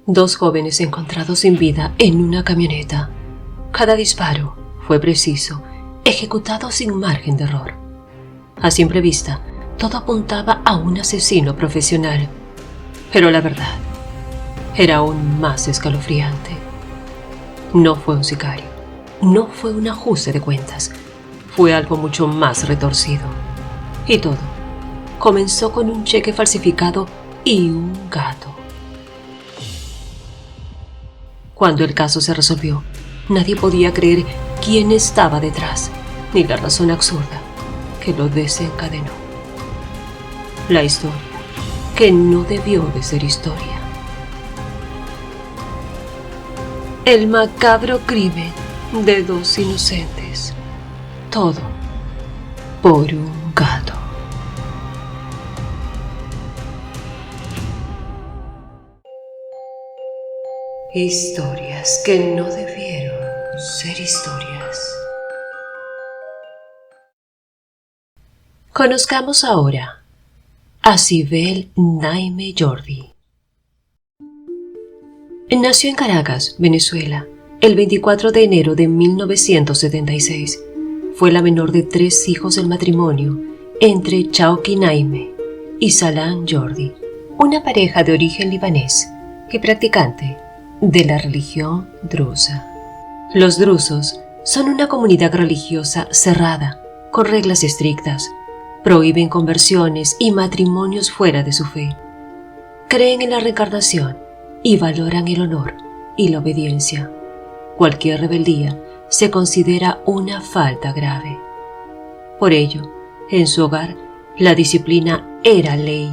Dos jóvenes encontrados sin vida en una camioneta. Cada disparo fue preciso, ejecutado sin margen de error. A simple vista, todo apuntaba a un asesino profesional, pero la verdad era aún más escalofriante. No fue un sicario, no fue un ajuste de cuentas, fue algo mucho más retorcido. Y todo comenzó con un cheque falsificado y un gato. Cuando el caso se resolvió, nadie podía creer quién estaba detrás, ni la razón absurda que lo desencadenó. La historia que no debió de ser historia. El macabro crimen de dos inocentes. Todo por un gato. Historias que no debieron ser historias. Conozcamos ahora a Sibel Naime Jordi. Nació en Caracas, Venezuela, el 24 de enero de 1976. Fue la menor de 3 hijos del matrimonio entre Chauki Naime y Salam Jordi, una pareja de origen libanés y practicante de la religión drusa. Los drusos son una comunidad religiosa cerrada, con reglas estrictas. Prohíben conversiones y matrimonios fuera de su fe. Creen en la reencarnación y valoran el honor y la obediencia. Cualquier rebeldía se considera una falta grave. Por ello, en su hogar, la disciplina era ley.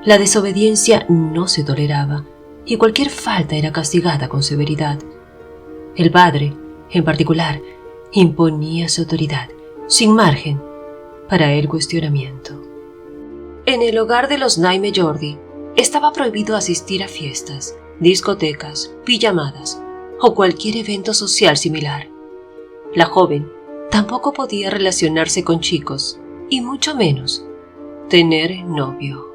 La desobediencia no se toleraba y cualquier falta era castigada con severidad. El padre, en particular, imponía su autoridad, sin margen para el cuestionamiento. En el hogar de los Naime Jordi estaba prohibido asistir a fiestas, discotecas, pijamadas o cualquier evento social similar. La joven tampoco podía relacionarse con chicos y mucho menos tener novio.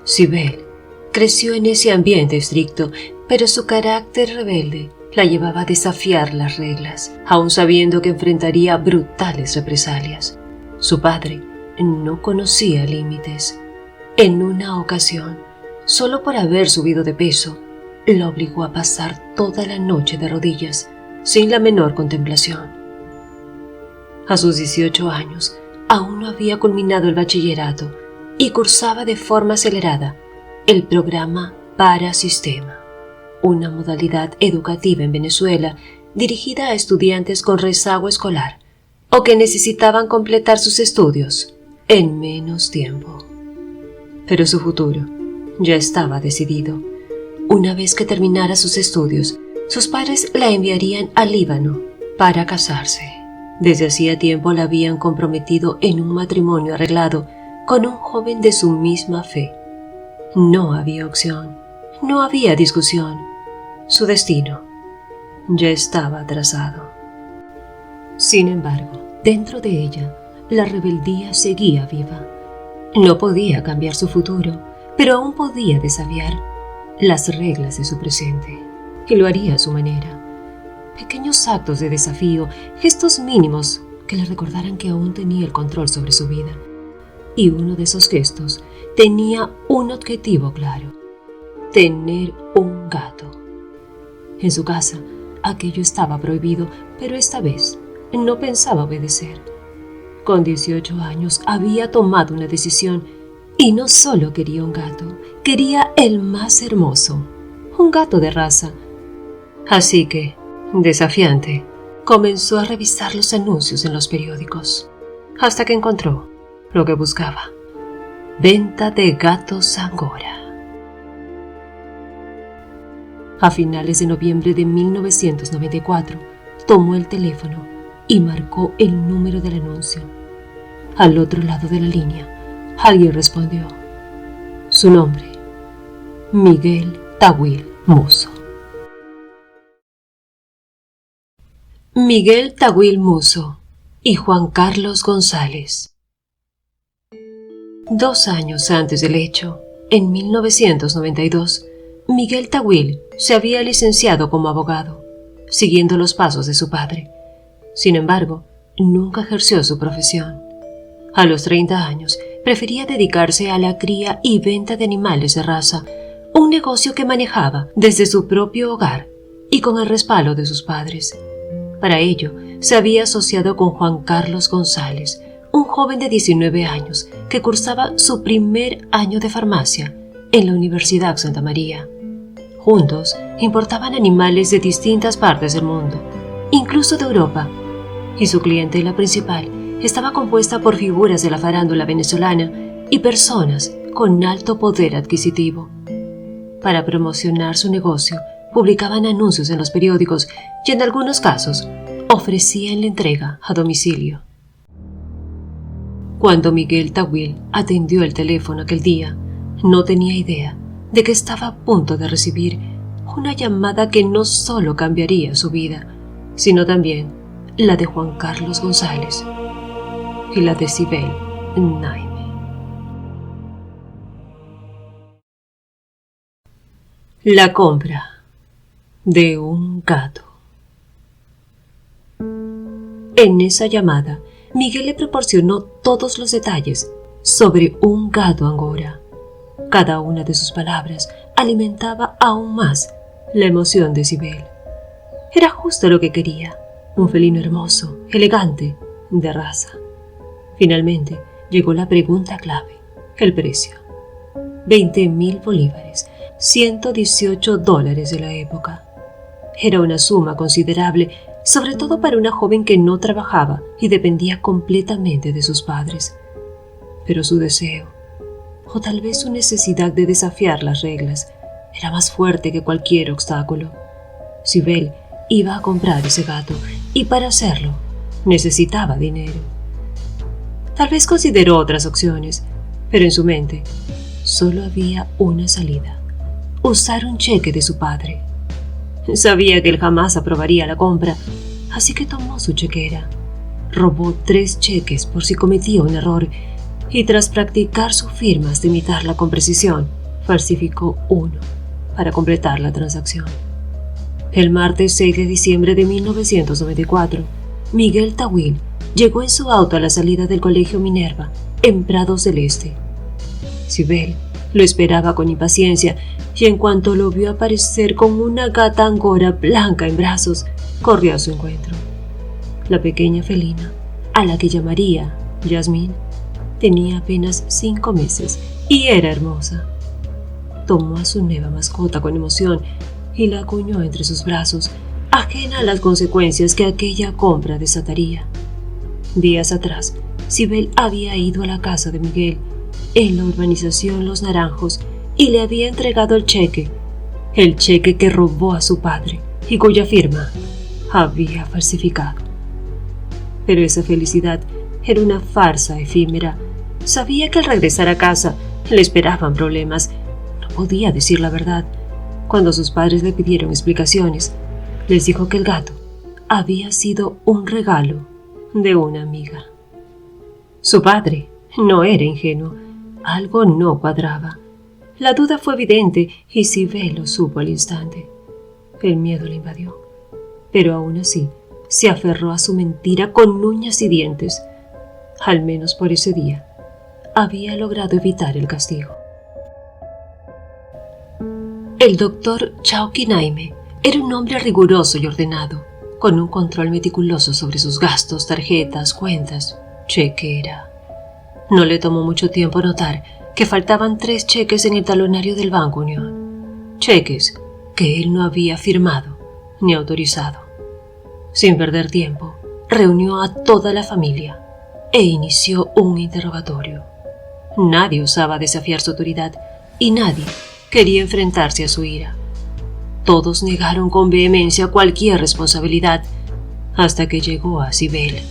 Sibel creció en ese ambiente estricto, pero su carácter rebelde la llevaba a desafiar las reglas, aun sabiendo que enfrentaría brutales represalias. Su padre no conocía límites. En una ocasión, solo por haber subido de peso, la obligó a pasar toda la noche de rodillas, sin la menor contemplación. A sus 18 años, aún no había culminado el bachillerato y cursaba de forma acelerada el programa Parasistema, una modalidad educativa en Venezuela dirigida a estudiantes con rezago escolar o que necesitaban completar sus estudios en menos tiempo. Pero su futuro ya estaba decidido. Una vez que terminara sus estudios, sus padres la enviarían al Líbano para casarse. Desde hacía tiempo la habían comprometido en un matrimonio arreglado con un joven de su misma fe. No había opción, no había discusión. Su destino ya estaba trazado. Sin embargo, dentro de ella, la rebeldía seguía viva. No podía cambiar su futuro, pero aún podía desafiar las reglas de su presente, y lo haría a su manera. Pequeños actos de desafío, gestos mínimos que le recordaran que aún tenía el control sobre su vida. Y uno de esos gestos tenía un objetivo claro: tener un gato. En su casa, aquello estaba prohibido, pero esta vez no pensaba obedecer. Con 18 años había tomado una decisión y no solo quería un gato, quería el más hermoso, un gato de raza. Así que, desafiante, comenzó a revisar los anuncios en los periódicos, hasta que encontró lo que buscaba: venta de gatos Angora. A finales de noviembre de 1994, tomó el teléfono y marcó el número del anuncio. Al otro lado de la línea, alguien respondió. Su nombre: Miguel Tawil Musso. Miguel Tawil Musso y Juan Carlos González. 2 años antes del hecho, en 1992, Miguel Tawil se había licenciado como abogado, siguiendo los pasos de su padre. Sin embargo, nunca ejerció su profesión. A los 30 años, prefería dedicarse a la cría y venta de animales de raza, un negocio que manejaba desde su propio hogar y con el respaldo de sus padres. Para ello, se había asociado con Juan Carlos González, un joven de 19 años que cursaba su primer año de farmacia en la Universidad Santa María. Juntos, importaban animales de distintas partes del mundo, incluso de Europa, y su clientela principal estaba compuesta por figuras de la farándula venezolana y personas con alto poder adquisitivo. Para promocionar su negocio, publicaban anuncios en los periódicos y en algunos casos ofrecían la entrega a domicilio. Cuando Miguel Tawil atendió el teléfono aquel día, no tenía idea de que estaba a punto de recibir una llamada que no solo cambiaría su vida, sino también la de Juan Carlos González y la de Sibel Naime. La compra de un gato. En esa llamada, Miguel le proporcionó todos los detalles sobre un gato angora. Cada una de sus palabras alimentaba aún más la emoción de Sibel. Era justo lo que quería, un felino hermoso, elegante, de raza. Finalmente llegó la pregunta clave, el precio. 20.000 bolívares, $118 de la época. Era una suma considerable, sobre todo para una joven que no trabajaba y dependía completamente de sus padres. Pero su deseo, o tal vez su necesidad de desafiar las reglas, era más fuerte que cualquier obstáculo. Sibel iba a comprar ese gato y para hacerlo necesitaba dinero. Tal vez consideró otras opciones, pero en su mente solo había una salida: usar un cheque de su padre. Sabía que él jamás aprobaría la compra, así que tomó su chequera, robó 3 cheques por si cometía un error y tras practicar su firma hasta imitarla con precisión, falsificó uno para completar la transacción. El martes 6 de diciembre de 1994, Miguel Tawil llegó en su auto a la salida del Colegio Minerva, en Prados del Este. Sibel lo esperaba con impaciencia y en cuanto lo vio aparecer con una gata angora blanca en brazos, corrió a su encuentro. La pequeña felina, a la que llamaría Yasmín, tenía apenas 5 meses y era hermosa. Tomó a su nueva mascota con emoción y la acuñó entre sus brazos, ajena a las consecuencias que aquella compra desataría. Días atrás, Sibel había ido a la casa de Miguel, en la urbanización Los Naranjos, y le había entregado el cheque que robó a su padre y cuya firma había falsificado. Pero esa felicidad era una farsa efímera. Sabía que al regresar a casa le esperaban problemas. No podía decir la verdad. Cuando sus padres le pidieron explicaciones, les dijo que el gato había sido un regalo de una amiga. Su padre no era ingenuo. Algo no cuadraba. La duda fue evidente y Sibel lo supo al instante. El miedo le invadió, pero aún así se aferró a su mentira con uñas y dientes. Al menos por ese día, había logrado evitar el castigo. El doctor Chauki Naime era un hombre riguroso y ordenado, con un control meticuloso sobre sus gastos, tarjetas, cuentas, chequera. No le tomó mucho tiempo notar que faltaban 3 cheques en el talonario del Banco Unión, cheques que él no había firmado ni autorizado. Sin perder tiempo, reunió a toda la familia e inició un interrogatorio. Nadie osaba desafiar su autoridad y nadie quería enfrentarse a su ira. Todos negaron con vehemencia cualquier responsabilidad hasta que llegó a Sibel.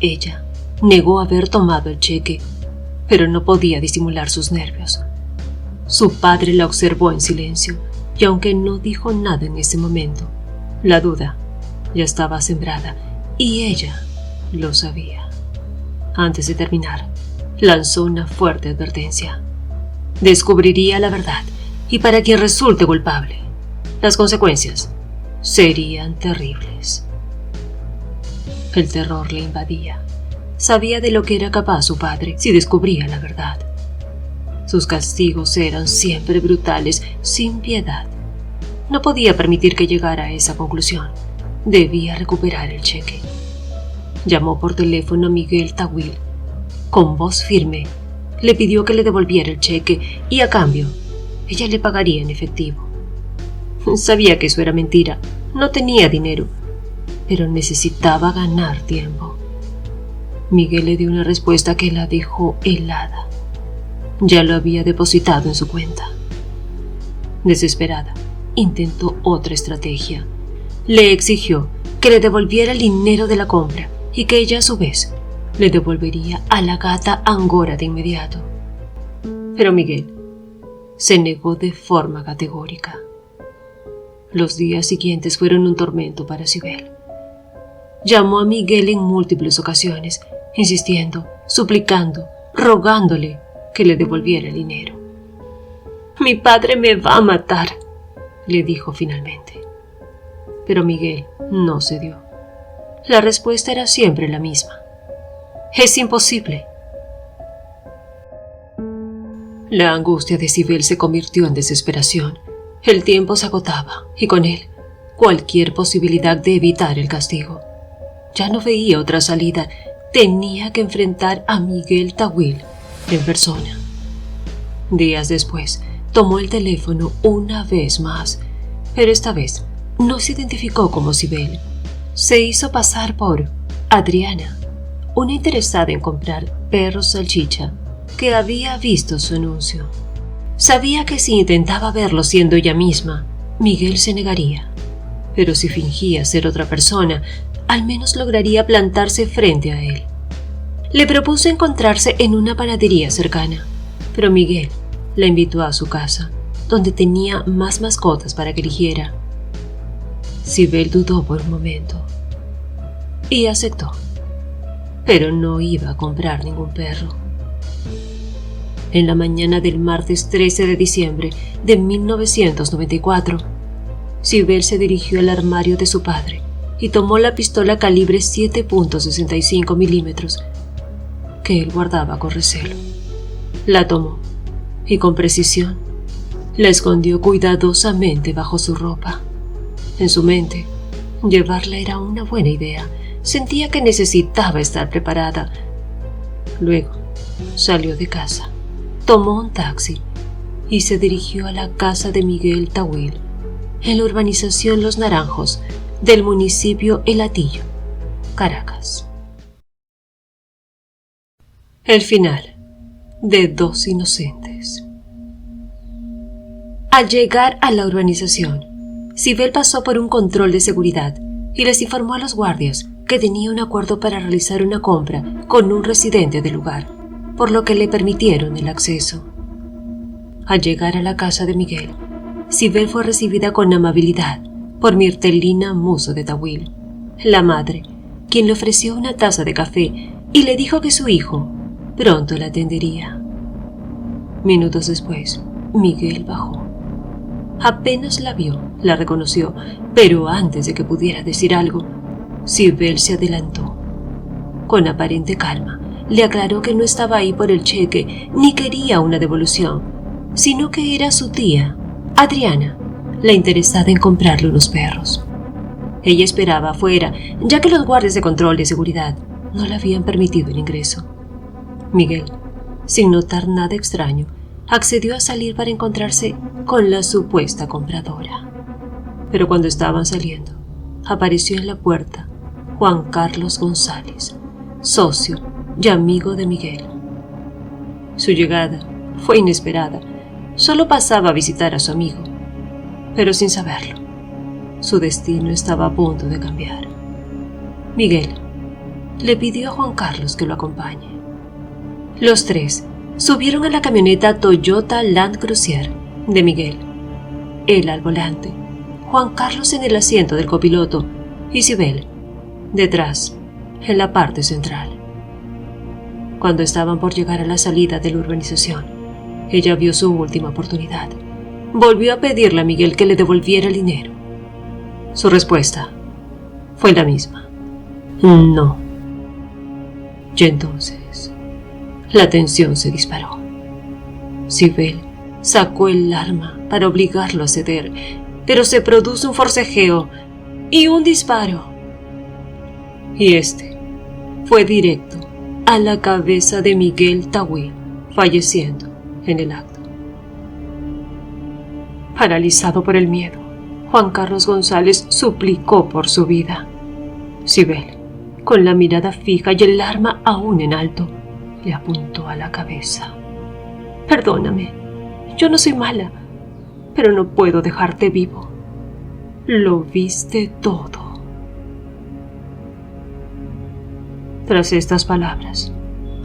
Ella negó haber tomado el cheque, pero no podía disimular sus nervios. Su padre la observó en silencio y aunque no dijo nada en ese momento, la duda ya estaba sembrada y ella lo sabía. Antes de terminar, lanzó una fuerte advertencia. Descubriría la verdad y para quien resulte culpable, las consecuencias serían terribles. El terror le invadía. Sabía de lo que era capaz su padre si descubría la verdad. Sus castigos eran siempre brutales, sin piedad. No podía permitir que llegara a esa conclusión. Debía recuperar el cheque. Llamó por teléfono a Miguel Tawil. Con voz firme, le pidió que le devolviera el cheque y, a cambio, ella le pagaría en efectivo. Sabía que eso era mentira. No tenía dinero, pero necesitaba ganar tiempo. Miguel le dio una respuesta que la dejó helada. Ya lo había depositado en su cuenta. Desesperada, intentó otra estrategia. Le exigió que le devolviera el dinero de la compra y que ella, a su vez, le devolvería a la gata Angora de inmediato. Pero Miguel se negó de forma categórica. Los días siguientes fueron un tormento para Sibel. Llamó a Miguel en múltiples ocasiones, insistiendo, suplicando, rogándole que le devolviera el dinero. «Mi padre me va a matar», le dijo finalmente. Pero Miguel no cedió. La respuesta era siempre la misma. «Es imposible». La angustia de Sibel se convirtió en desesperación. El tiempo se agotaba, y con él cualquier posibilidad de evitar el castigo. Ya no veía otra salida. Tenía que enfrentar a Miguel Tawil en persona. Días después, tomó el teléfono una vez más, pero esta vez no se identificó como Sibel. Se hizo pasar por Adriana, una interesada en comprar perros salchicha que había visto su anuncio. Sabía que si intentaba verlo siendo ella misma, Miguel se negaría, pero si fingía ser otra persona, al menos lograría plantarse frente a él. Le propuso encontrarse en una panadería cercana, pero Miguel la invitó a su casa, donde tenía más mascotas para que eligiera. Sibel dudó por un momento y aceptó, pero no iba a comprar ningún perro. En la mañana del martes 13 de diciembre de 1994, Sibel se dirigió al armario de su padre y tomó la pistola calibre 7.65 milímetros que él guardaba con recelo. La tomó y con precisión la escondió cuidadosamente bajo su ropa. En su mente, llevarla era una buena idea. Sentía que necesitaba estar preparada. Luego salió de casa, tomó un taxi y se dirigió a la casa de Miguel Tawil, en la urbanización Los Naranjos del municipio El Hatillo, Caracas. El final de Dos Inocentes. Al llegar a la urbanización, Sibel pasó por un control de seguridad y les informó a los guardias que tenía un acuerdo para realizar una compra con un residente del lugar, por lo que le permitieron el acceso. Al llegar a la casa de Miguel, Sibel fue recibida con amabilidad por Mirtelina Muso de Tawil, la madre, quien le ofreció una taza de café y le dijo que su hijo pronto la atendería. Minutos después, Miguel bajó. Apenas la vio, la reconoció, pero antes de que pudiera decir algo, Sibel se adelantó. Con aparente calma, le aclaró que no estaba ahí por el cheque ni quería una devolución, sino que era su tía, Adriana, la interesada en comprarle unos perros. Ella esperaba afuera, ya que los guardias de control de seguridad no le habían permitido el ingreso. Miguel, sin notar nada extraño, accedió a salir para encontrarse con la supuesta compradora. Pero cuando estaban saliendo, apareció en la puerta Juan Carlos González, socio y amigo de Miguel. Su llegada fue inesperada. Solo pasaba a visitar a su amigo, pero sin saberlo, su destino estaba a punto de cambiar. Miguel le pidió a Juan Carlos que lo acompañe. Los tres subieron a la camioneta Toyota Land Cruiser de Miguel, él al volante, Juan Carlos en el asiento del copiloto y Sibel detrás, en la parte central. Cuando estaban por llegar a la salida de la urbanización, ella vio su última oportunidad. volvió a pedirle a Miguel que le devolviera el dinero. Su respuesta fue la misma: no. Y entonces la tensión se disparó. Sibel sacó el arma para obligarlo a ceder, pero se produjo un forcejeo y un disparo. Y este fue directo a la cabeza de Miguel Tawil, falleciendo en el acto. Paralizado por el miedo, Juan Carlos González suplicó por su vida. Sibel, con la mirada fija y el arma aún en alto, le apuntó a la cabeza. Perdóname, yo no soy mala, pero no puedo dejarte vivo. Lo viste todo. Tras estas palabras,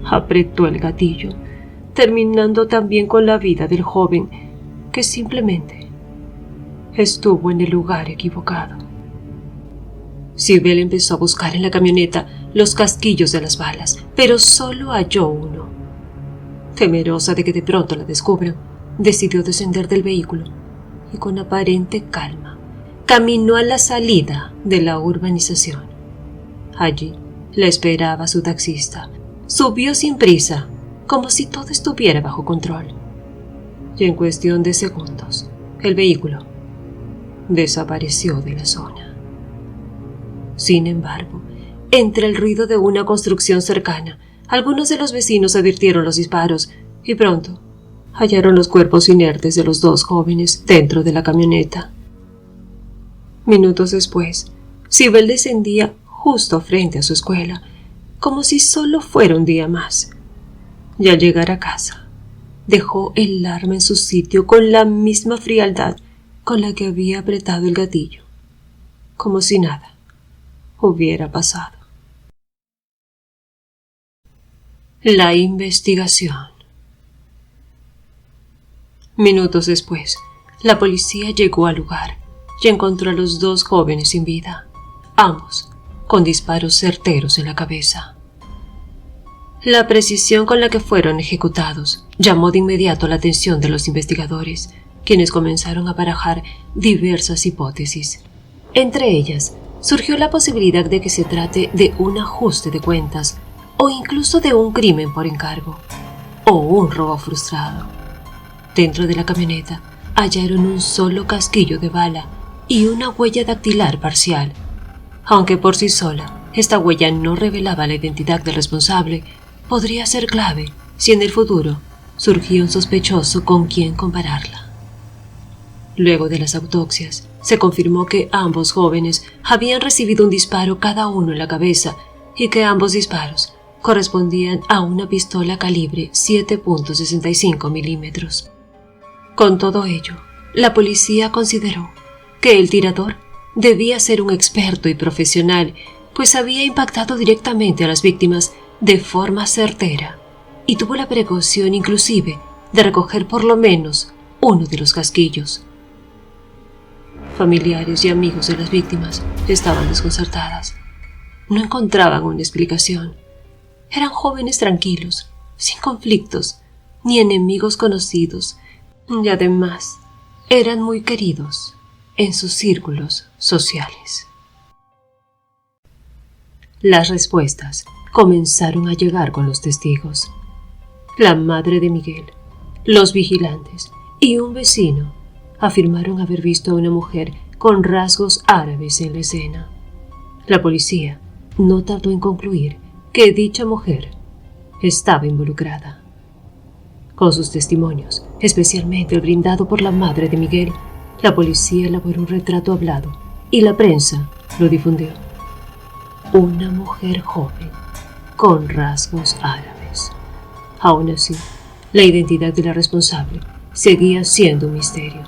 apretó el gatillo, terminando también con la vida del joven que simplemente estuvo en el lugar equivocado. Sibel empezó a buscar en la camioneta los casquillos de las balas, pero solo halló uno. Temerosa de que de pronto la descubran, decidió descender del vehículo y con aparente calma caminó a la salida de la urbanización. Allí la esperaba su taxista. Subió sin prisa, como si todo estuviera bajo control. Y en cuestión de segundos, el vehículo desapareció de la zona. Sin embargo, entre el ruido de una construcción cercana, algunos de los vecinos advirtieron los disparos y pronto hallaron los cuerpos inertes de los dos jóvenes dentro de la camioneta. Minutos después, Sibel descendía justo frente a su escuela, como si solo fuera un día más. Y al llegar a casa, dejó el arma en su sitio con la misma frialdad con la que había apretado el gatillo, como si nada hubiera pasado. La investigación. Minutos después, la policía llegó al lugar y encontró a los dos jóvenes sin vida, ambos con disparos certeros en la cabeza. La precisión con la que fueron ejecutados llamó de inmediato la atención de los investigadores, quienes comenzaron a barajar diversas hipótesis. Entre ellas, surgió la posibilidad de que se trate de un ajuste de cuentas o incluso de un crimen por encargo o un robo frustrado. Dentro de la camioneta hallaron un solo casquillo de bala y una huella dactilar parcial. Aunque por sí sola esta huella no revelaba la identidad del responsable, podría ser clave si en el futuro surgía un sospechoso con quien compararla. Luego de las autopsias, se confirmó que ambos jóvenes habían recibido un disparo cada uno en la cabeza y que ambos disparos correspondían a una pistola calibre 7.65 milímetros. Con todo ello, la policía consideró que el tirador debía ser un experto y profesional, pues había impactado directamente a las víctimas de forma certera y tuvo la precaución inclusive de recoger por lo menos uno de los casquillos. Familiares y amigos de las víctimas estaban desconcertadas. No encontraban una explicación. Eran jóvenes tranquilos, sin conflictos, ni enemigos conocidos, y además eran muy queridos en sus círculos sociales. Las respuestas comenzaron a llegar con los testigos. La madre de Miguel, los vigilantes y un vecino afirmaron haber visto a una mujer con rasgos árabes en la escena. La policía no tardó en concluir que dicha mujer estaba involucrada. Con sus testimonios, especialmente el brindado por la madre de Miguel, la policía elaboró un retrato hablado y la prensa lo difundió. Una mujer joven con rasgos árabes. Aún así, la identidad de la responsable seguía siendo un misterio.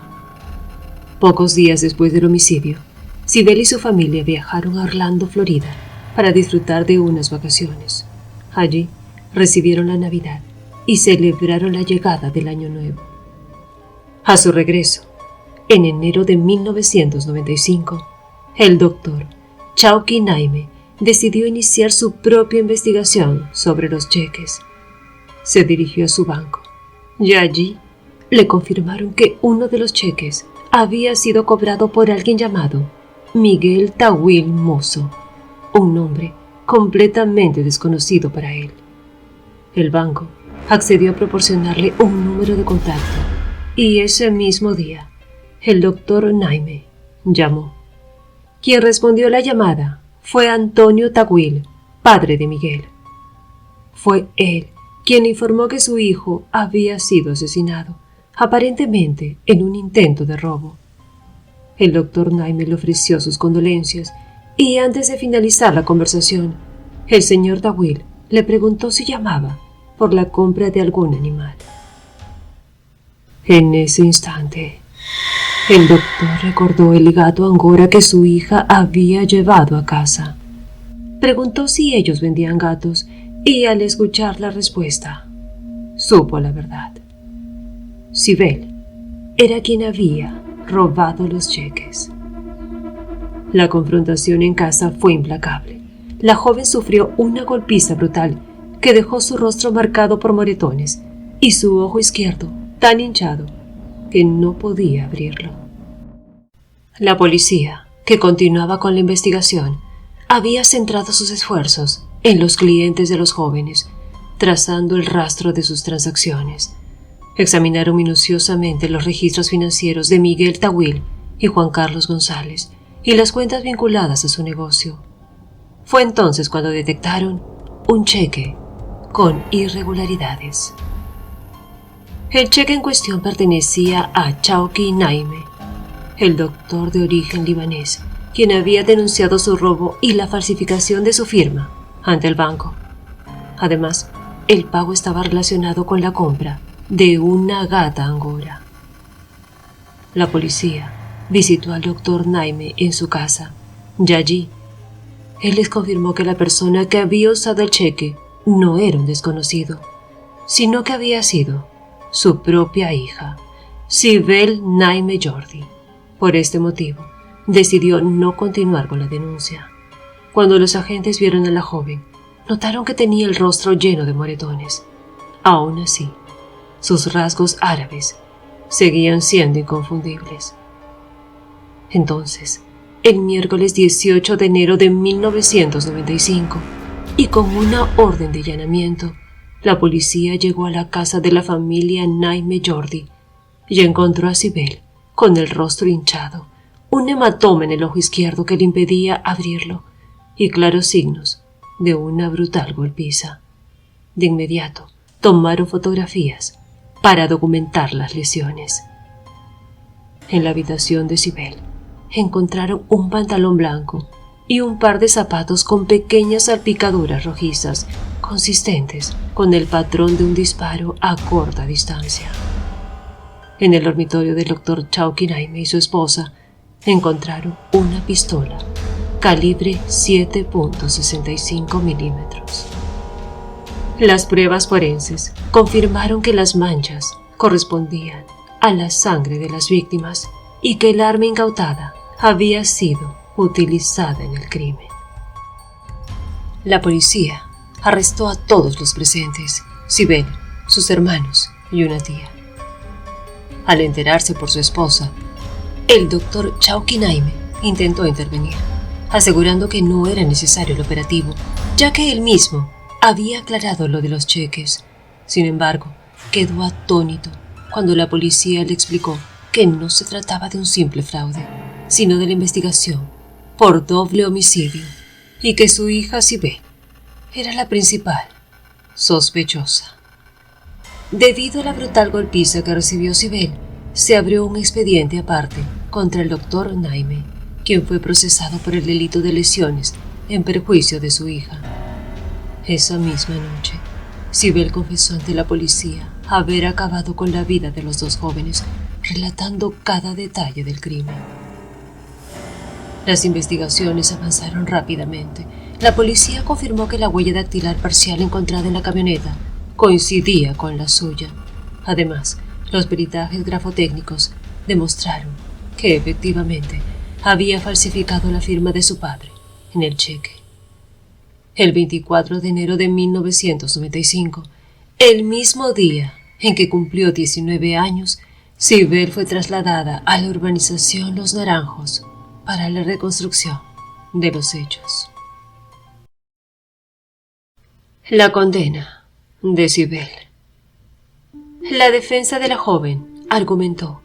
Pocos días después del homicidio, Sibel y su familia viajaron a Orlando, Florida, para disfrutar de unas vacaciones. Allí recibieron la Navidad y celebraron la llegada del Año Nuevo. A su regreso, en enero de 1995, el doctor Chauki Naime decidió iniciar su propia investigación sobre los cheques. Se dirigió a su banco y allí le confirmaron que uno de los cheques había sido cobrado por alguien llamado Miguel Tawil Mozo, un nombre completamente desconocido para él. El banco accedió a proporcionarle un número de contacto y ese mismo día el doctor Naime llamó. Quien respondió la llamada fue Antonio Tawil, padre de Miguel. Fue él quien informó que su hijo había sido asesinado, aparentemente en un intento de robo. El doctor Naime le ofreció sus condolencias y antes de finalizar la conversación, el señor Tawil le preguntó si llamaba por la compra de algún animal. En ese instante, el doctor recordó el gato angora que su hija había llevado a casa. Preguntó si ellos vendían gatos y al escuchar la respuesta, supo la verdad. Sibel era quien había robado los cheques. La confrontación en casa fue implacable. La joven sufrió una golpiza brutal que dejó su rostro marcado por moretones y su ojo izquierdo tan hinchado que no podía abrirlo. La policía, que continuaba con la investigación, había centrado sus esfuerzos en los clientes de los jóvenes, trazando el rastro de sus transacciones. Examinaron minuciosamente los registros financieros de Miguel Tawil y Juan Carlos González y las cuentas vinculadas a su negocio. Fue entonces cuando detectaron un cheque con irregularidades. El cheque en cuestión pertenecía a Chauki Naime, el doctor de origen libanés, quien había denunciado su robo y la falsificación de su firma ante el banco. Además, el pago estaba relacionado con la compra de una gata angora. La policía visitó al doctor Naime en su casa y allí él les confirmó que la persona que había usado el cheque no era un desconocido, sino que había sido su propia hija, Sibel Naime Jordi. Por este motivo, decidió no continuar con la denuncia. Cuando los agentes vieron a la joven, notaron que tenía el rostro lleno de moretones. Aún así, sus rasgos árabes seguían siendo inconfundibles. Entonces, el miércoles 18 de enero de 1995, y con una orden de allanamiento, la policía llegó a la casa de la familia Naime Jordi y encontró a Sibel con el rostro hinchado, un hematoma en el ojo izquierdo que le impedía abrirlo y claros signos de una brutal golpiza. De inmediato, tomaron fotografías para documentar las lesiones. En la habitación de Sibel encontraron un pantalón blanco y un par de zapatos con pequeñas salpicaduras rojizas consistentes con el patrón de un disparo a corta distancia. En el dormitorio del doctor Chauki Naime y su esposa encontraron una pistola calibre 7.65 milímetros. Las pruebas forenses confirmaron que las manchas correspondían a la sangre de las víctimas y que el arma incautada había sido utilizada en el crimen. La policía arrestó a todos los presentes, Sibel, sus hermanos y una tía. Al enterarse por su esposa, el doctor Chauki Naime intentó intervenir, asegurando que no era necesario el operativo, ya que él mismo había aclarado lo de los cheques. Sin embargo, quedó atónito cuando la policía le explicó que no se trataba de un simple fraude, sino de la investigación por doble homicidio y que su hija Sibel era la principal sospechosa. Debido a la brutal golpiza que recibió Sibel, se abrió un expediente aparte contra el doctor Naime, quien fue procesado por el delito de lesiones en perjuicio de su hija. Esa misma noche, Sibel confesó ante la policía haber acabado con la vida de los dos jóvenes, relatando cada detalle del crimen. Las investigaciones avanzaron rápidamente. La policía confirmó que la huella dactilar parcial encontrada en la camioneta coincidía con la suya. Además, los peritajes grafotécnicos demostraron que efectivamente había falsificado la firma de su padre en el cheque. El 24 de enero de 1995, el mismo día en que cumplió 19 años, Cybele fue trasladada a la urbanización Los Naranjos para la reconstrucción de los hechos. La condena de Cybele. La defensa de la joven argumentó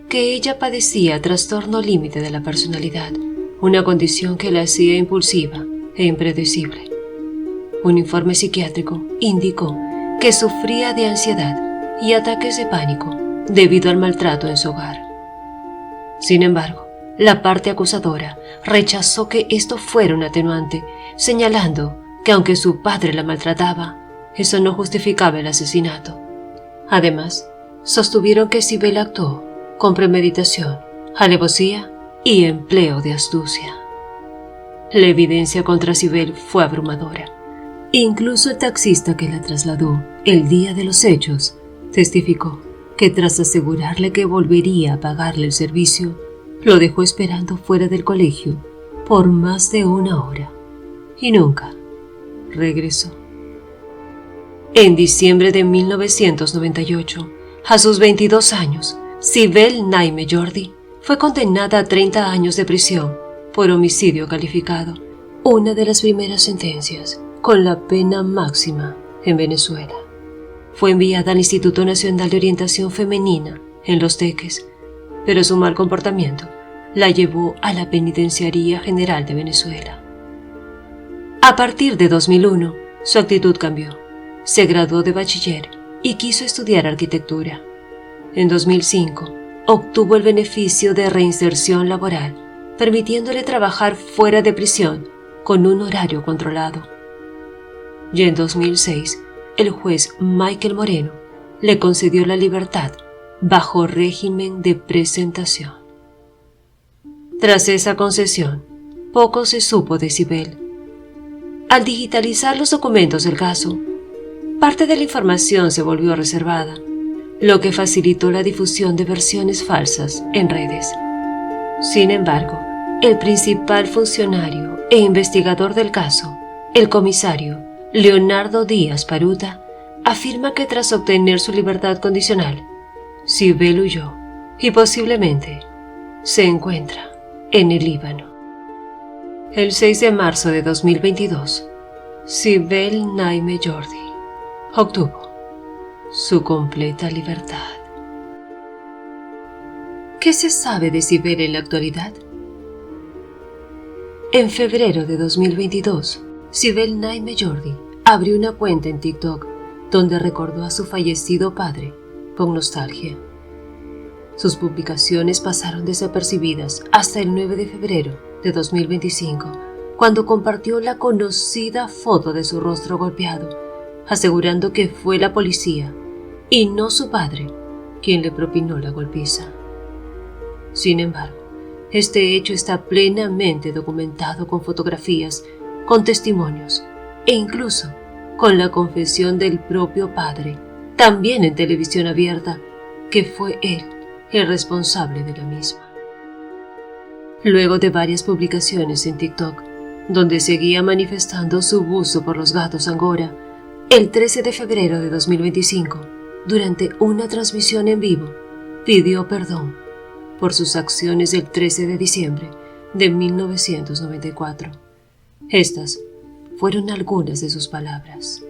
que ella padecía trastorno límite de la personalidad, una condición que la hacía impulsiva e impredecible. Un informe psiquiátrico indicó que sufría de ansiedad y ataques de pánico debido al maltrato en su hogar. Sin embargo, la parte acusadora rechazó que esto fuera un atenuante, señalando que aunque su padre la maltrataba, eso no justificaba el asesinato. Además, sostuvieron que Cybele actuó con premeditación, alevosía y empleo de astucia. La evidencia contra Cybele fue abrumadora. Incluso el taxista que la trasladó el día de los hechos testificó que tras asegurarle que volvería a pagarle el servicio, lo dejó esperando fuera del colegio por más de 1 hora y nunca regresó. En diciembre de 1998, a sus 22 años, Cybele Naime Jordi fue condenada a 30 años de prisión por homicidio calificado, una de las primeras sentencias con la pena máxima en Venezuela. Fue enviada al Instituto Nacional de Orientación Femenina en Los Teques, pero su mal comportamiento la llevó a la Penitenciaría General de Venezuela. A partir de 2001, su actitud cambió. Se graduó de bachiller y quiso estudiar arquitectura. En 2005, obtuvo el beneficio de reinserción laboral, permitiéndole trabajar fuera de prisión con un horario controlado. Y en 2006, el juez Michael Moreno le concedió la libertad bajo régimen de presentación. Tras esa concesión, poco se supo de Cybele. Al digitalizar los documentos del caso, parte de la información se volvió reservada, lo que facilitó la difusión de versiones falsas en redes. Sin embargo, el principal funcionario e investigador del caso, el comisario Leonardo Díaz Paruta, afirma que tras obtener su libertad condicional, Cybele huyó y posiblemente se encuentra en el Líbano. El 6 de marzo de 2022, Cybele Naime Jordi obtuvo su completa libertad. ¿Qué se sabe de Cybele en la actualidad? En febrero de 2022, Cybele Naime Jordi abrió una cuenta en TikTok donde recordó a su fallecido padre con nostalgia. Sus publicaciones pasaron desapercibidas hasta el 9 de febrero de 2025, cuando compartió la conocida foto de su rostro golpeado, asegurando que fue la policía y no su padre quien le propinó la golpiza. Sin embargo, este hecho está plenamente documentado con fotografías, con testimonios e incluso con la confesión del propio padre, también en televisión abierta, que fue él el responsable de la misma. Luego de varias publicaciones en TikTok, donde seguía manifestando su gusto por los gatos Angora, el 13 de febrero de 2025, durante una transmisión en vivo, pidió perdón por sus acciones del 13 de diciembre de 1994. Estas fueron algunas de sus palabras.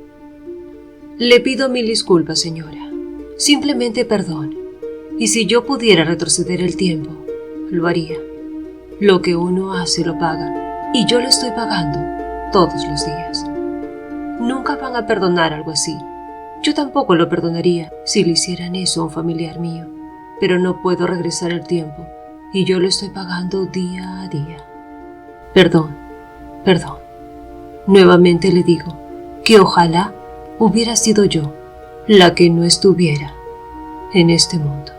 Le pido 1000 disculpas, señora. Simplemente perdón. Y si yo pudiera retroceder el tiempo, lo haría. Lo que uno hace lo paga, y yo lo estoy pagando todos los días. Nunca van a perdonar algo así. Yo tampoco lo perdonaría si le hicieran eso a un familiar mío, pero no puedo regresar el tiempo, y yo lo estoy pagando día a día. Perdón, perdón. Nuevamente le digo que ojalá hubiera sido yo la que no estuviera en este mundo.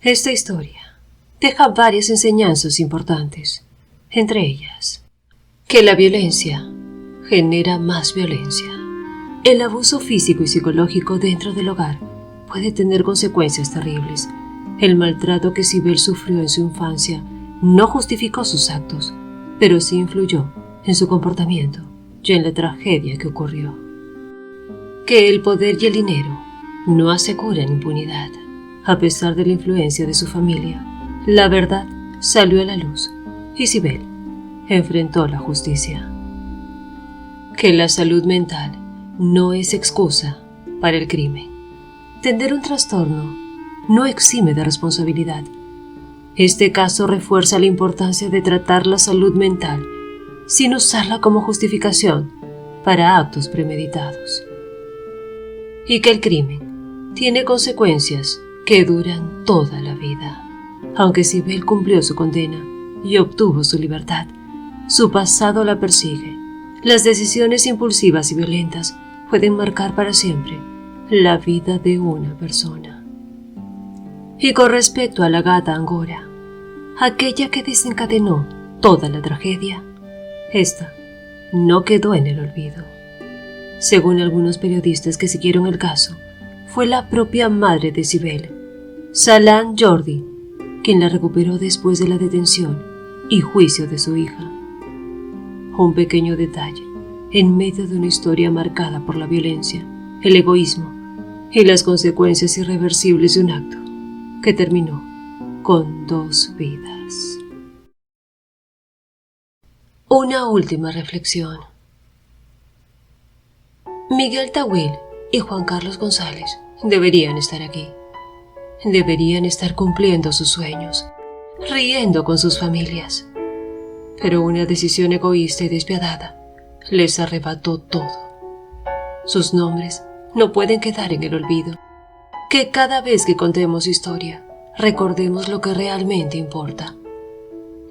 Esta historia deja varias enseñanzas importantes, entre ellas, que la violencia genera más violencia. El abuso físico y psicológico dentro del hogar puede tener consecuencias terribles. El maltrato que Cybele sufrió en su infancia no justificó sus actos, pero sí influyó en su comportamiento y en la tragedia que ocurrió. que el poder y el dinero no aseguran impunidad. A pesar de la influencia de su familia, la verdad salió a la luz y Sibel enfrentó la justicia. Que la salud mental no es excusa para el crimen. Tener un trastorno no exime de responsabilidad. Este caso refuerza la importancia de tratar la salud mental sin usarla como justificación para actos premeditados. Y que el crimen tiene consecuencias que duran toda la vida. Aunque Sibel cumplió su condena y obtuvo su libertad, su pasado la persigue. Las decisiones impulsivas y violentas pueden marcar para siempre la vida de una persona. Y con respecto a la gata Angora, aquella que desencadenó toda la tragedia, esta no quedó en el olvido. Según algunos periodistas que siguieron el caso, fue la propia madre de Sibel, Salan Jordi, quien la recuperó después de la detención y juicio de su hija. Un pequeño detalle en medio de una historia marcada por la violencia, el egoísmo y las consecuencias irreversibles de un acto que terminó con 2 vidas. Una última reflexión. Miguel Tawil y Juan Carlos González deberían estar aquí. Deberían estar cumpliendo sus sueños, riendo con sus familias. Pero una decisión egoísta y despiadada les arrebató todo. Sus nombres no pueden quedar en el olvido. Que cada vez que contemos historia, recordemos lo que realmente importa.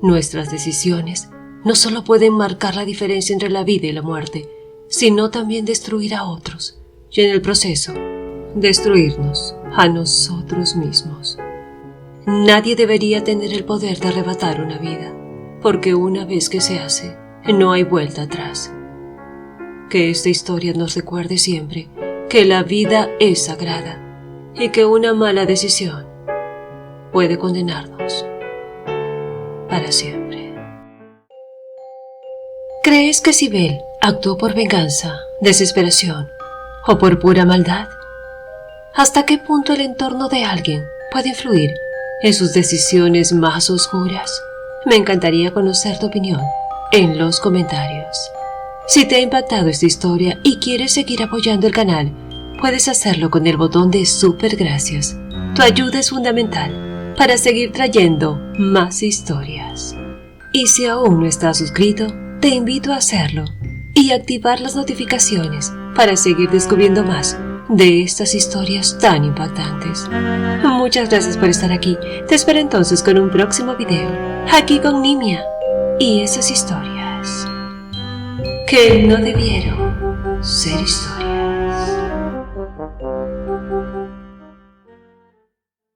Nuestras decisiones no solo pueden marcar la diferencia entre la vida y la muerte, sino también destruir a otros y en el proceso destruirnos a nosotros mismos. Nadie debería tener el poder de arrebatar una vida, porque una vez que se hace, no hay vuelta atrás. Que esta historia nos recuerde siempre que la vida es sagrada y que una mala decisión puede condenarnos para siempre. ¿Crees que Sibel actuó por venganza, desesperación o por pura maldad? ¿Hasta qué punto el entorno de alguien puede influir en sus decisiones más oscuras? Me encantaría conocer tu opinión en los comentarios. Si te ha impactado esta historia y quieres seguir apoyando el canal, puedes hacerlo con el botón de super gracias. Tu ayuda es fundamental para seguir trayendo más historias. Y si aún no estás suscrito, te invito a hacerlo y activar las notificaciones para seguir descubriendo más de estas historias tan impactantes. Muchas gracias por estar aquí. Te espero entonces con un próximo video, aquí con Nimia y esas historias que no debieron ser historias.